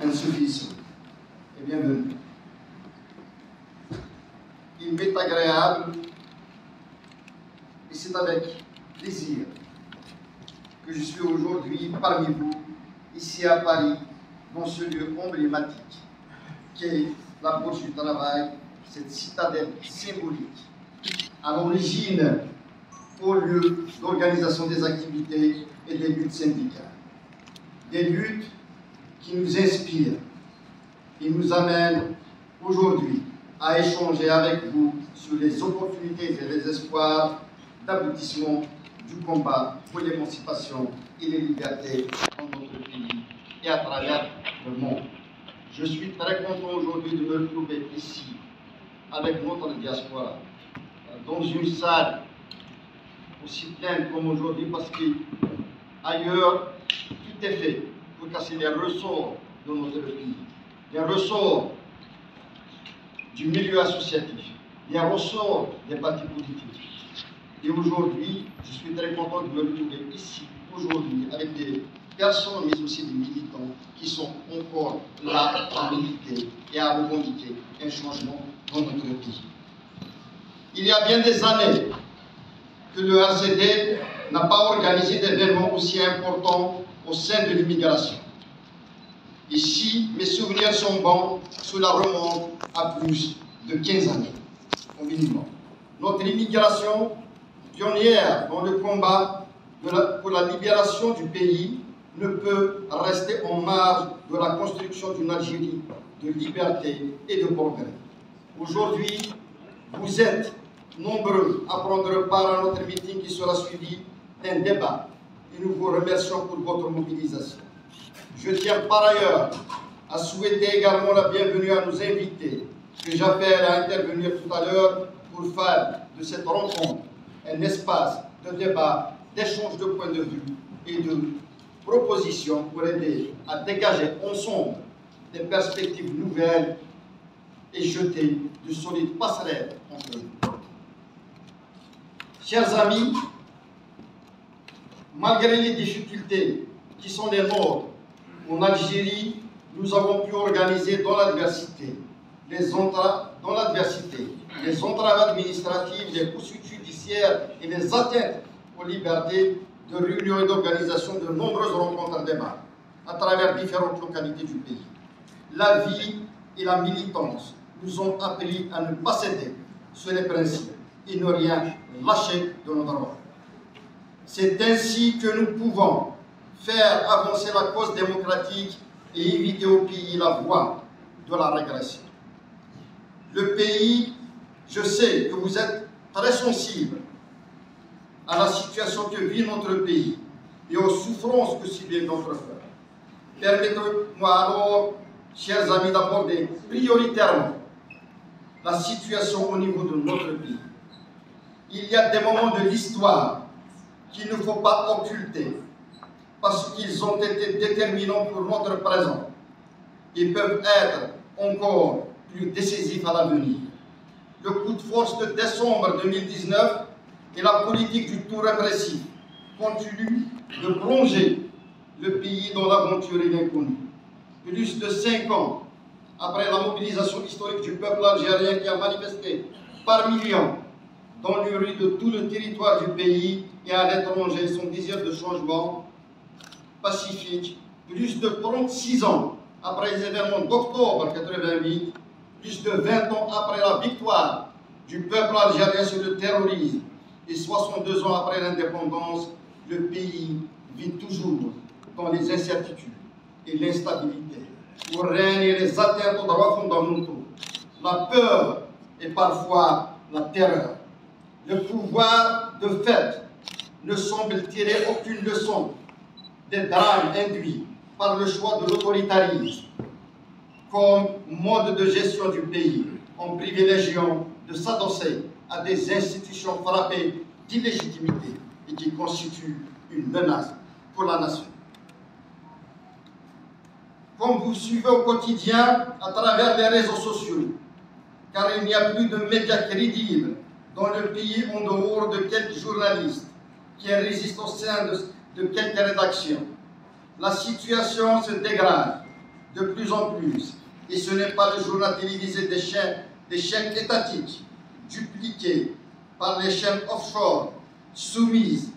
insuffisant. Et bienvenue. Il m'est agréable et c'est avec plaisir que je suis aujourd'hui parmi vous, ici à Paris, dans ce lieu emblématique qu'est la Bourse du Travail, cette citadelle symbolique, à l'origine au lieu d'organisation des activités et des luttes syndicales. Des luttes qui nous inspirent et nous amènent aujourd'hui à échanger avec vous sur les opportunités et les espoirs d'aboutissement du combat pour l'émancipation et les libertés dans notre pays et à travers le monde. Je suis très content aujourd'hui de me retrouver ici avec notre diaspora dans une salle aussi pleine comme aujourd'hui parce qu'ailleurs tout est fait pour casser les ressorts de notre pays, les ressorts du milieu associatif, les ressorts des partis politiques. Et aujourd'hui, je suis très content de me retrouver ici, aujourd'hui, avec des personnes, mais aussi des militants qui sont encore là à militer et à revendiquer un changement dans notre pays. Il y a bien des années que le RCD n'a pas organisé d'événements aussi importants au sein de l'immigration. Et si mes souvenirs sont bons, cela remonte à plus de 15 années, au minimum. Notre immigration, pionnière dans le combat pour la libération du pays, ne peut rester en marge de la construction d'une Algérie de liberté et de progrès. Aujourd'hui, vous êtes nombreux à prendre part à notre meeting qui sera suivi d'un débat et nous vous remercions pour votre mobilisation. Je tiens par ailleurs à souhaiter également la bienvenue à nos invités que j'appelle à intervenir tout à l'heure pour faire de cette rencontre un espace de débat, d'échange de points de vue et de propositions pour aider à dégager ensemble des perspectives nouvelles et jeter de solides passerelles entre nous. Chers amis, malgré les difficultés qui sont les nôtres, en Algérie, nous avons pu organiser dans l'adversité les entraves administratives, les poursuites judiciaires et les atteintes aux libertés de réunion et d'organisation de nombreuses rencontres et débats à travers différentes localités du pays. La vie et la militance nous ont appelés à ne pas céder sur les principes et ne rien lâcher de nos droits. C'est ainsi que nous pouvons faire avancer la cause démocratique et éviter au pays la voie de la régression. Le pays, je sais que vous êtes très sensible à la situation que vit notre pays et aux souffrances que subit notre peuple. Permettez-moi alors, chers amis, d'aborder prioritairement la situation au niveau de notre pays. Il y a des moments de l'histoire qu'il ne faut pas occulter parce qu'ils ont été déterminants pour notre présent et peuvent être encore plus décisifs à l'avenir. Le coup de force de décembre 2019 et la politique du tout répressif continuent de plonger le pays dans l'aventure et l'inconnu. Plus de 5 ans après la mobilisation historique du peuple algérien qui a manifesté par millions dans les rues de tout le territoire du pays et à l'étranger son désir de changement pacifique, plus de 36 ans après les événements d'octobre 88, plus de 20 ans après la victoire du peuple algérien sur le terrorisme et 62 ans après l'indépendance, le pays vit toujours dans les incertitudes et l'instabilité, où règnent les atteintes aux droits fondamentaux, la peur et parfois la terreur. Le pouvoir de fait ne semble tirer aucune leçon des drames induits par le choix de l'autoritarisme comme mode de gestion du pays, en privilégiant de s'adosser à des institutions frappées d'illégitimité et qui constituent une menace pour la nation. Comme vous suivez au quotidien à travers les réseaux sociaux, car il n'y a plus de médias crédibles dans le pays en dehors de quelques journalistes qui résistent au sein de quelques rédactions. La situation se dégrade de plus en plus. Et ce n'est pas le journal télévisé des chaînes étatiques, dupliquées par les chaînes offshore, soumises,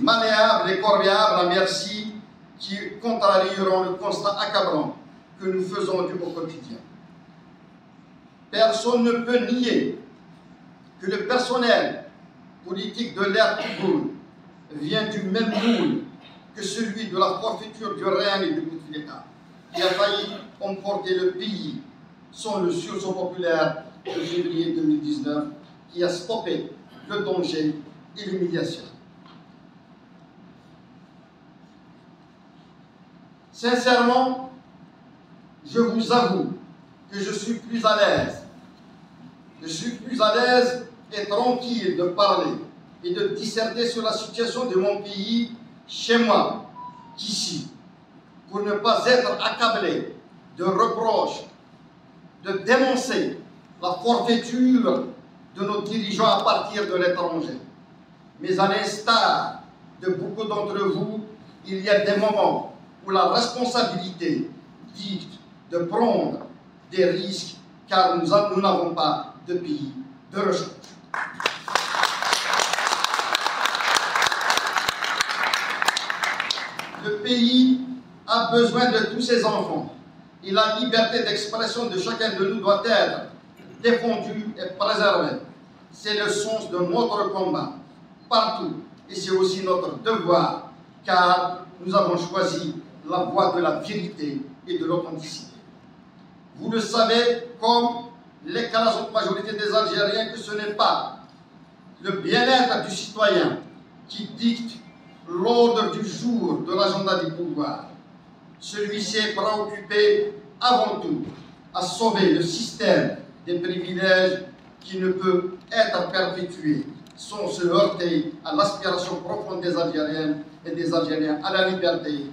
malléables et corvéables à merci, qui contrarieront le constat accablant que nous faisons au quotidien. Personne ne peut nier que le personnel politique de l'ère Tiboun vient du même moule que celui de la forfaiture du règne de Bouteflika, qui a failli emporter le pays sans le sursaut populaire de février 2019, qui a stoppé le danger et l'humiliation. Sincèrement, je vous avoue que je suis plus à l'aise. Je suis plus à l'aise et tranquille de parler et de disserter sur la situation de mon pays chez moi qu'ici, pour ne pas être accablé de reproches, de dénoncer la forfaiture de nos dirigeants à partir de l'étranger. Mais à l'instar de beaucoup d'entre vous, il y a des moments où la responsabilité dicte de prendre des risques, car nous n'avons pas de pays de rechange. Le pays a besoin de tous ses enfants et la liberté d'expression de chacun de nous doit être défendue et préservée. C'est le sens de notre combat, partout, et c'est aussi notre devoir, car nous avons choisi la voie de la vérité et de l'authenticité. Vous le savez, comme l'écrasante majorité des Algériens, que ce n'est pas le bien-être du citoyen qui dicte l'ordre du jour de l'agenda du pouvoir. Celui-ci est préoccupé avant tout à sauver le système des privilèges qui ne peut être perpétué sans se heurter à l'aspiration profonde des Algériennes et des Algériens à la liberté,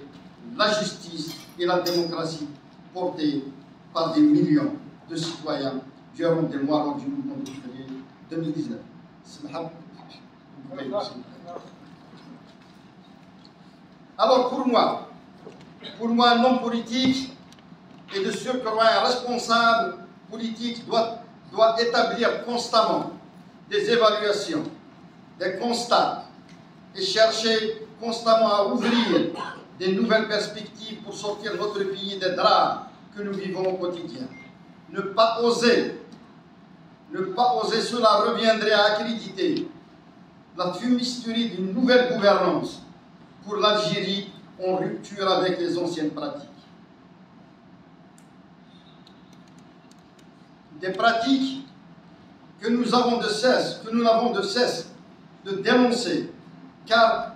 la justice et la démocratie portée par des millions de citoyens durant des mois lors du mouvement de février 2019. Alors pour moi, un homme politique et de surcroît un responsable politique doit établir constamment des évaluations, des constats et chercher constamment à ouvrir des nouvelles perspectives pour sortir notre pays des drames que nous vivons au quotidien. Ne pas oser, cela reviendrait à accréditer la fumisterie d'une nouvelle gouvernance pour l'Algérie en rupture avec les anciennes pratiques. Des pratiques que nous n'avons de cesse de dénoncer, car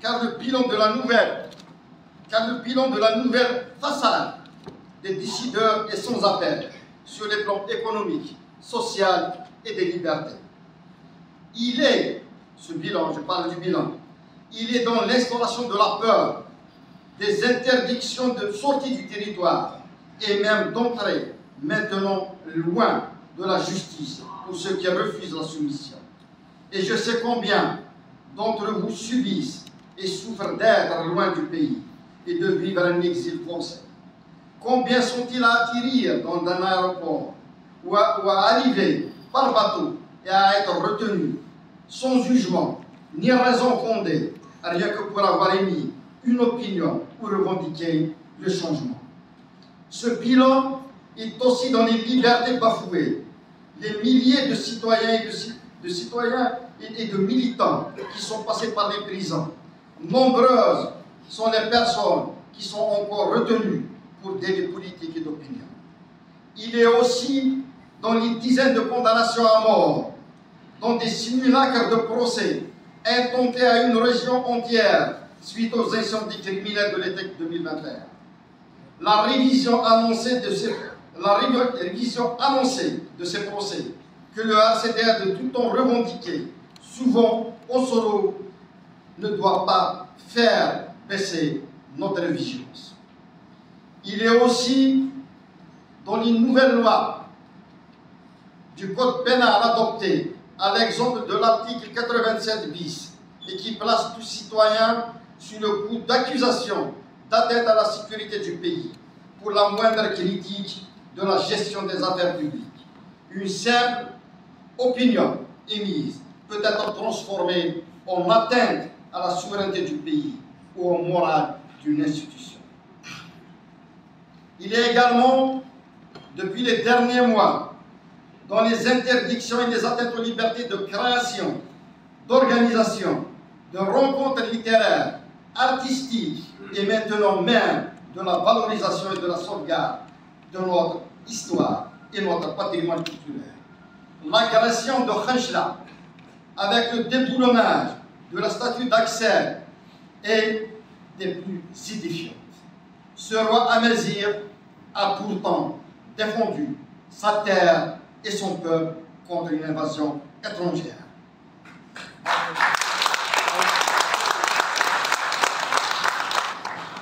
le bilan de la nouvelle façade des décideurs est sans appel sur les plans économiques, social et des libertés. Ce bilan, je parle du bilan, il est dans l'instauration de la peur, des interdictions de sortie du territoire et même d'entrée, maintenant loin de la justice pour ceux qui refusent la soumission. Et je sais combien d'entre vous subissent et souffrent d'être loin du pays et de vivre un exil forcé. Combien sont-ils à atterrir dans un aéroport ou à arriver par bateau et à être retenus sans jugement ni raison fondée, rien que pour avoir émis une opinion ou revendiquer le changement. Ce bilan est aussi dans les libertés bafouées. Les milliers de citoyens et de militants qui sont passés par les prisons. Nombreuses sont les personnes qui sont encore retenues pour délits politiques et d'opinion. Il est aussi dans les dizaines de condamnations à mort, dans des simulacres de procès intentés à une région entière suite aux incendies criminels de l'été 2021. La révision annoncée de ces procès que le HCDR de tout temps revendiqué, souvent au solo, ne doit pas faire baisser notre vigilance. Il est aussi dans les nouvelles lois du code pénal adopté, à l'exemple de l'article 87 bis, et qui place tout citoyen sous le coup d'accusation d'atteinte à la sécurité du pays pour la moindre critique de la gestion des affaires publiques. Une simple opinion émise peut être transformée en atteinte à la souveraineté du pays ou au moral d'une institution. Il est également, depuis les derniers mois, dans les interdictions et les atteintes aux libertés de création, d'organisation, de rencontres littéraires, artistiques et maintenant même de la valorisation et de la sauvegarde de notre histoire et notre patrimoine culturel. L'agression de Khenchela, avec le déboulonnage de la statue d'Axel, est des plus édifiantes. Ce roi Amazigh a pourtant défendu sa terre et son peuple contre une invasion étrangère.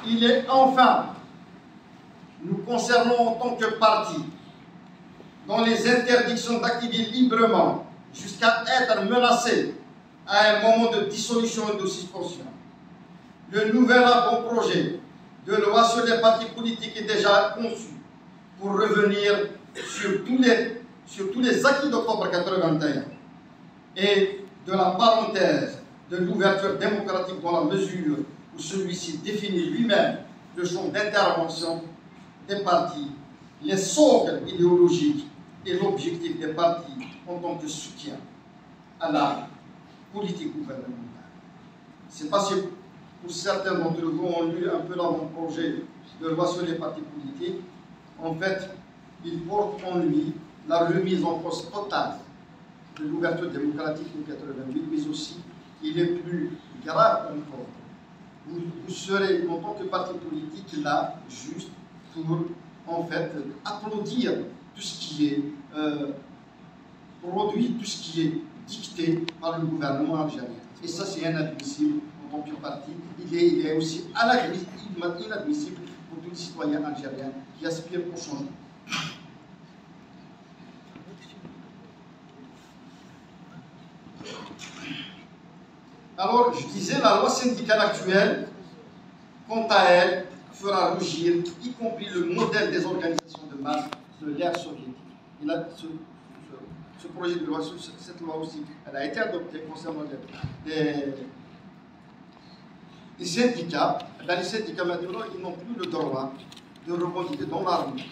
Il est enfin, nous concernons en tant que parti, dans les interdictions d'activer librement jusqu'à être menacés à un moment de dissolution et de suspension. Le nouvel avant-projet de loi sur les partis politiques est déjà conçu pour revenir sur tous les acquis d'octobre 1981 et de la parenthèse de l'ouverture démocratique dans la mesure où celui-ci définit lui-même le champ d'intervention des partis, les socles idéologiques et l'objectif des partis en tant que soutien à la politique gouvernementale. C'est parce que pour certains d'entre vous ont lu un peu l'avant-projet de loi sur les partis politiques. En fait, il porte en lui la remise en cause totale de l'ouverture démocratique de 88, mais aussi, il est plus grave encore. Vous serez, en tant que parti politique, là, juste pour, en fait, applaudir tout ce qui est produit, tout ce qui est dicté par le gouvernement algérien. Et ça, c'est inadmissible en tant que parti. Il est aussi inadmissible pour tous les citoyens algériens qui aspirent au changement. Alors, je disais, la loi syndicale actuelle, quant à elle, fera rougir, y compris le modèle des organisations de masse de l'ère soviétique. Et là, ce projet de loi, cette loi aussi, elle a été adoptée concernant les syndicats. Dans les syndicats maintenant, ils n'ont plus le droit de revendiquer dans la rue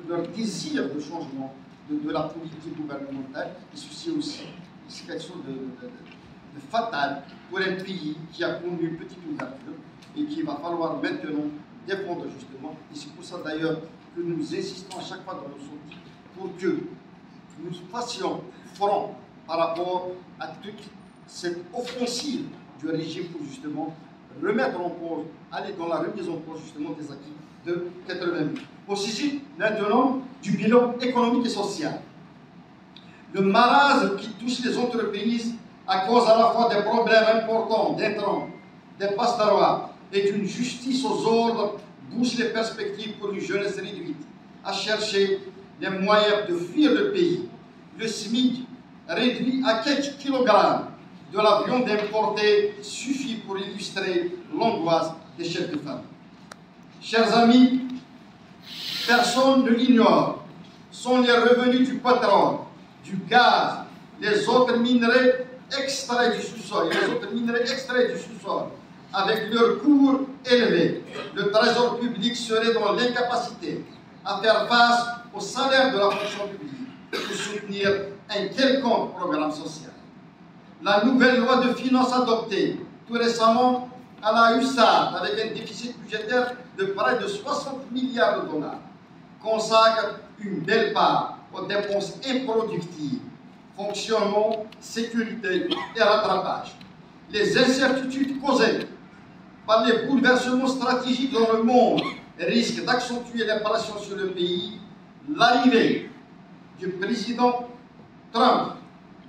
leur désir de changement de la politique gouvernementale. Et ceci aussi, c'est quelque chose de fatal pour un pays qui a connu une petite ouverture et qu'il va falloir maintenant défendre justement. Et c'est pour ça d'ailleurs que nous insistons à chaque fois dans nos sorties pour que nous fassions front par rapport à toute cette offensive du régime pour justement remettre en cause, aller dans la remise en cause justement des acquis de 88. Au sujet maintenant du bilan économique et social. Le marasme qui touche les entreprises à cause à la fois des problèmes importants d'intrants, des passe-parois et d'une justice aux ordres bouche les perspectives pour une jeunesse réduite à chercher les moyens de fuir le pays. Le SMIC réduit à quelques kilogrammes de la viande importée suffit pour illustrer l'angoisse des chefs de famille. Chers amis, personne ne l'ignore, sont les revenus du pétrole, du gaz, les autres minerais extraits du sous-sol, avec leur cours élevé, le trésor public serait dans l'incapacité à faire face au salaire de la fonction publique pour soutenir un quelconque programme social. La nouvelle loi de finances adoptée tout récemment à la USAID, avec un déficit budgétaire de près de 60 milliards de dollars, consacre une belle part aux dépenses improductives, fonctionnement, sécurité et rattrapage. Les incertitudes causées par les bouleversements stratégiques dans le monde risquent d'accentuer les pressions sur le pays. L'arrivée du président Trump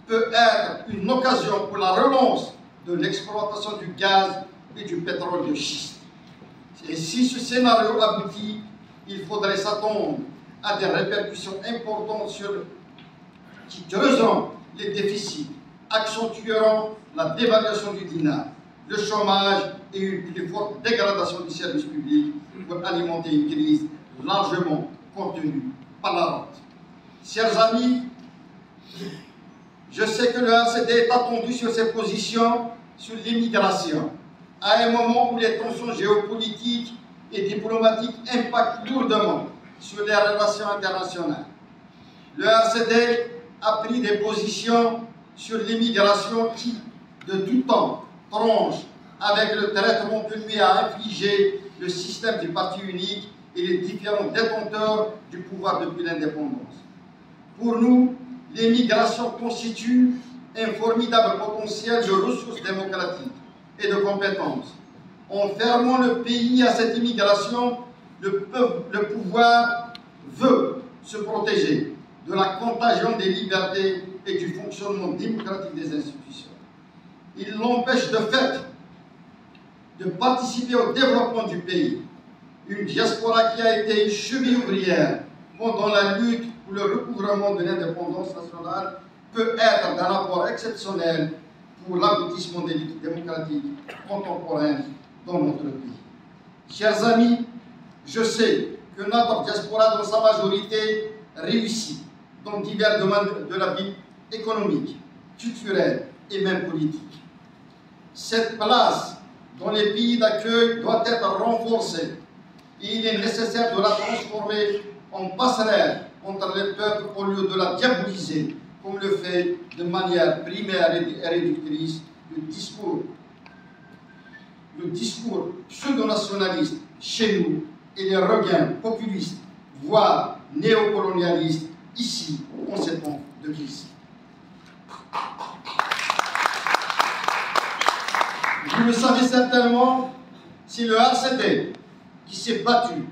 peut être une occasion pour la relance de l'exploitation du gaz et du pétrole de schiste. Et si ce scénario aboutit, il faudrait s'attendre à des répercussions importantes qui creuseront les déficits, accentueront la dévaluation du dinar, le chômage et une plus forte dégradation du service public pour alimenter une crise largement contenue par la rente. Chers amis, je sais que le RCD est attendu sur ses positions sur l'immigration, à un moment où les tensions géopolitiques et diplomatiques impactent lourdement sur les relations internationales. Le RCD a pris des positions sur l'immigration qui, de tout temps, tranchent avec le traitement que lui a infligé le système du parti unique et les différents détenteurs du pouvoir depuis l'indépendance. Pour nous, l'immigration constitue un formidable potentiel de ressources démocratiques et de compétences. En fermant le pays à cette immigration, le pouvoir veut se protéger de la contagion des libertés et du fonctionnement démocratique des institutions. Il l'empêche de fait de participer au développement du pays. Une diaspora qui a été une cheville ouvrière pendant la lutte pour le recouvrement de l'indépendance nationale peut être d'un apport exceptionnel pour l'aboutissement des luttes démocratiques contemporaines dans notre pays. Chers amis, je sais que notre diaspora dans sa majorité réussit dans divers domaines de la vie économique, culturelle et même politique. Cette place dans les pays d'accueil doit être renforcée et il est nécessaire de la transformer en passerelle entre les peuples au lieu de la diaboliser, comme le fait de manière primaire et réductrice le discours pseudo-nationaliste chez nous et les regains populistes, voire néocolonialistes, ici, en ces temps de crise. Vous le savez certainement, si le RCD, qui s'est battu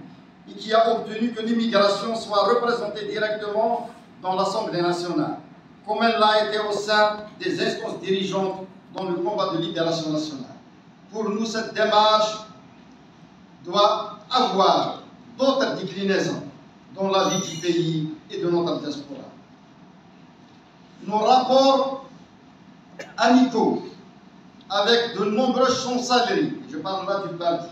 et qui a obtenu que l'immigration soit représentée directement dans l'Assemblée nationale, comme elle l'a été au sein des instances dirigeantes dans le combat de libération nationale. Pour nous, cette démarche doit avoir d'autres déclinaisons dans la vie du pays et de notre diaspora. Nos rapports amicaux avec de nombreuses chancelleries, je parle là du Baltique,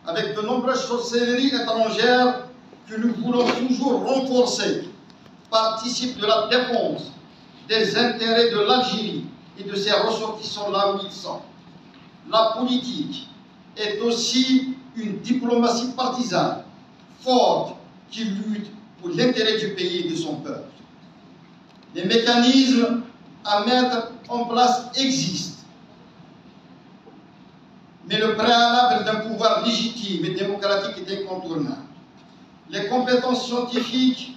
avec de nombreuses chancelleries étrangères que nous voulons toujours renforcer, participent de la défense des intérêts de l'Algérie et de ses ressortissants là où ils sont. La politique est aussi une diplomatie partisane, forte, qui lutte pour l'intérêt du pays et de son peuple. Les mécanismes à mettre en place existent, mais le préalable d'un pouvoir légitime et démocratique est incontournable. Les compétences scientifiques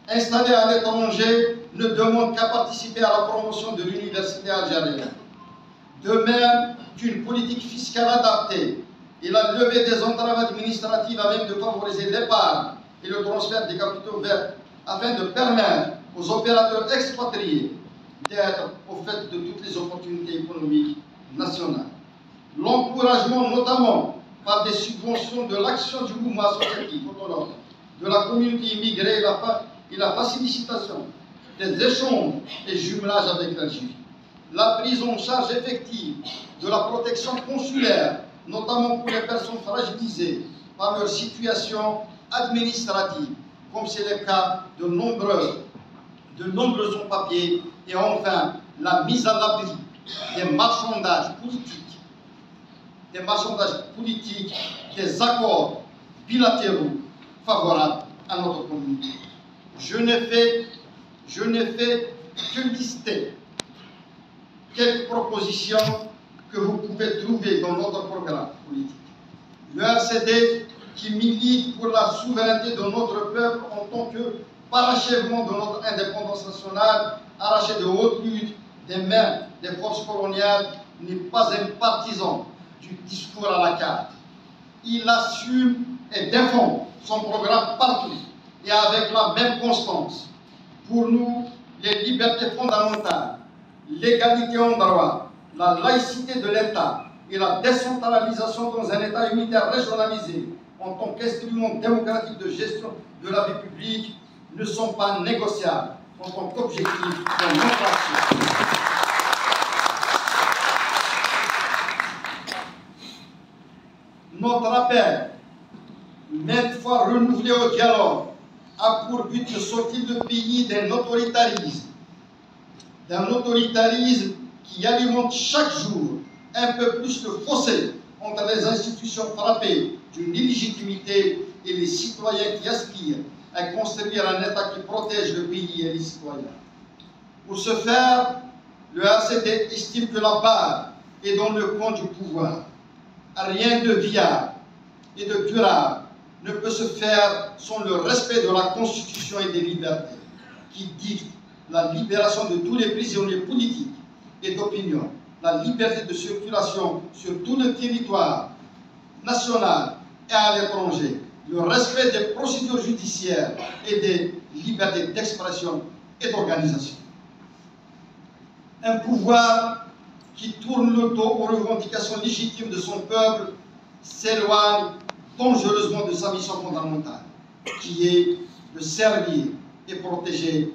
installées à l'étranger ne demandent qu'à participer à la promotion de l'université algérienne. De même qu'une politique fiscale adaptée et la levée des entraves administratives à même de favoriser l'épargne et le transfert des capitaux verts afin de permettre aux opérateurs expatriés d'être au fait de toutes les opportunités économiques nationales. L'encouragement notamment par des subventions de l'action du mouvement associatif autonome, de la communauté immigrée et la facilitation des échanges et jumelages avec l'Algérie. La prise en charge effective de la protection consulaire, notamment pour les personnes fragilisées par leur situation administrative, comme c'est le cas de nombreux sans-papiers, et enfin la mise à l'abri des marchandages politiques, des accords bilatéraux favorables à notre communauté. Je n'ai fait que lister quelques propositions que vous pouvez trouver dans notre programme politique. Le RCD qui milite pour la souveraineté de notre peuple en tant que parachèvement de notre indépendance nationale, arrachée de haute lutte des mains des forces coloniales, n'est pas un partisan du discours à la carte. Il assume et défend son programme partout et avec la même constance. Pour nous, les libertés fondamentales, l'égalité en droit, la laïcité de l'État et la décentralisation dans un État unitaire régionalisé en tant qu'instrument démocratique de gestion de la vie publique ne sont pas négociables en tant qu'objectif de notre action. Notre appel, maintes fois renouvelé au dialogue, a pour but de sortir le pays d'un autoritarisme qui alimente chaque jour un peu plus le fossé entre les institutions frappées d'une illégitimité et les citoyens qui aspirent à construire un État qui protège le pays et les citoyens. Pour ce faire, le RCD estime que la barre est dans le camp du pouvoir. Rien de viable et de durable ne peut se faire sans le respect de la Constitution et des libertés, qui dictent la libération de tous les prisonniers politiques et d'opinion, la liberté de circulation sur tout le territoire national et à l'étranger, le respect des procédures judiciaires et des libertés d'expression et d'organisation. Un pouvoir qui tourne le dos aux revendications légitimes de son peuple s'éloigne dangereusement de sa mission fondamentale, qui est de servir et protéger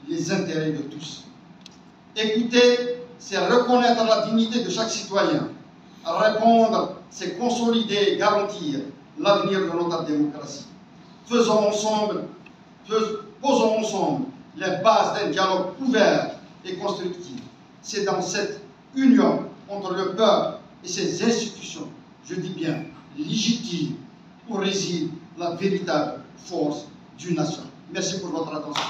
les intérêts de tous. Écouter, c'est reconnaître la dignité de chaque citoyen. Répondre, c'est consolider et garantir l'avenir de notre démocratie. Posons ensemble les bases d'un dialogue ouvert et constructif. C'est dans cette union entre le peuple et ses institutions, je dis bien légitimes, où réside la véritable force d'une nation. Merci pour votre attention.